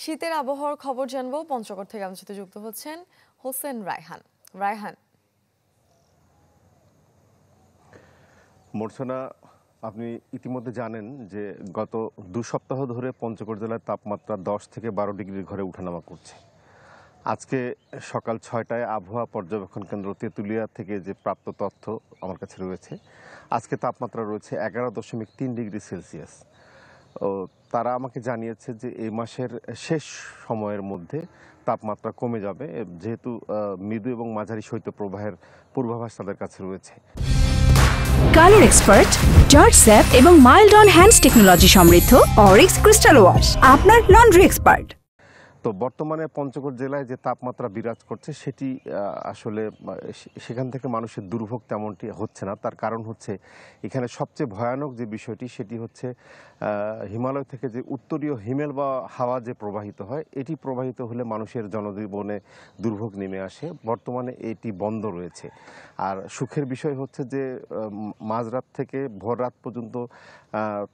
শীতের আবহাওয়ার খবর জানবো। পঞ্চগড় থেকে আমাদের সাথে যুক্ত হচ্ছেন হোসেন রায়হান। রায়হান, মোর্চনা, আপনি ইতিমধ্যে জানেন যে গত 2 সপ্তাহ ধরে পঞ্চগড় জেলার তাপমাত্রা 10 থেকে 12 ডিগ্রির ঘরে উঠানামা করছে। আজকে সকাল 6টায় আবহাওয়া পর্যবেক্ষণ কেন্দ্র তেঁতুলিয়া থেকে যে প্রাপ্ত তথ্য আমার কাছে রয়েছে, আজকে তাপমাত্রা রয়েছে 11.3 ডিগ্রি সেলসিয়াস। তারা আমাকে জানিয়েছে যে এই মাসের শেষ সময়ের মধ্যে তাপমাত্রা কমে যাবে, যেহেতু মৃদু এবং মাঝারি শৈত্যপ্রবাহের পূর্বাভাস তাদের কাছে রয়েছে। কালার এক্সপার্ট, জর্জ স্যাপ এবং মাইল্ড অন হ্যান্ডস টেকনোলজি সমৃদ্ধ অরিক্স ক্রিস্টাল ওয়াশ আপনার লন্ড্রি এক্সপার্ট। তো বর্তমানে পঞ্চগড় জেলায় যে তাপমাত্রা বিরাজ করছে সেটি আসলে সেখান থেকে মানুষের দুর্ভোগ তেমনটি হচ্ছে না। তার কারণ হচ্ছে এখানে সবচেয়ে ভয়ানক যে বিষয়টি সেটি হচ্ছে হিমালয় থেকে যে উত্তরীয় হিমেল বা হাওয়া যে প্রবাহিত হয়, এটি প্রবাহিত হলে মানুষের জনজীবনে দুর্ভোগ নেমে আসে। বর্তমানে এটি বন্ধ রয়েছে। আর সুখের বিষয় হচ্ছে যে মাঝরাত থেকে ভোর রাত পর্যন্ত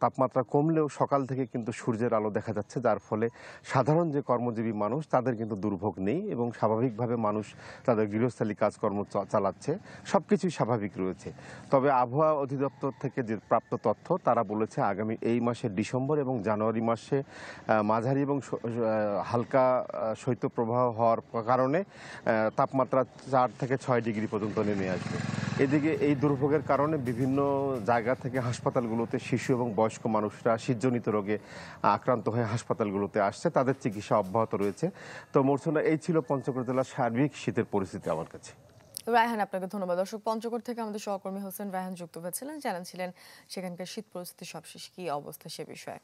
তাপমাত্রা কমলেও সকাল থেকে কিন্তু সূর্যের আলো দেখা যাচ্ছে, যার ফলে সাধারণ যে কর্মজীবী মানুষ তাদের কিন্তু দুর্ভোগ নেই এবং স্বাভাবিকভাবে মানুষ তাদের গৃহস্থালী কাজকর্ম চালাচ্ছে, সব কিছুই স্বাভাবিক রয়েছে। তবে আবহাওয়া অধিদপ্তর থেকে যে প্রাপ্ত তথ্য, তারা বলেছে আগামী এই মাসে ডিসেম্বর এবং জানুয়ারি মাসে মাঝারি এবং হালকা শৈত্যপ্রবাহ হওয়ার কারণে তাপমাত্রা 4 থেকে 6 ডিগ্রি পর্যন্ত নেমে আসবে। এদিকে এই দুর্ভোগের কারণে বিভিন্ন জায়গা থেকে হাসপাতালগুলোতে শিশু এবং বয়স্ক মানুষরা শীতজনিত রোগে আক্রান্ত হয়ে হাসপাতালগুলোতে আসছে, তাদের চিকিৎসা অব্যাহত রয়েছে। তো মোর্চনা, এই ছিল পঞ্চগড় জেলার সার্বিক শীতের পরিস্থিতি আমার কাছে। রায়হান, আপনাকে ধন্যবাদ। দর্শক, পঞ্চগড় থেকে আমাদের সহকর্মী হোসেন রায়হান যুক্ত হয়েছিলেন, জানাচ্ছিলেন সেখানকার শীত পরিস্থিতি সবশেষ কি অবস্থা সে বিষয়ে।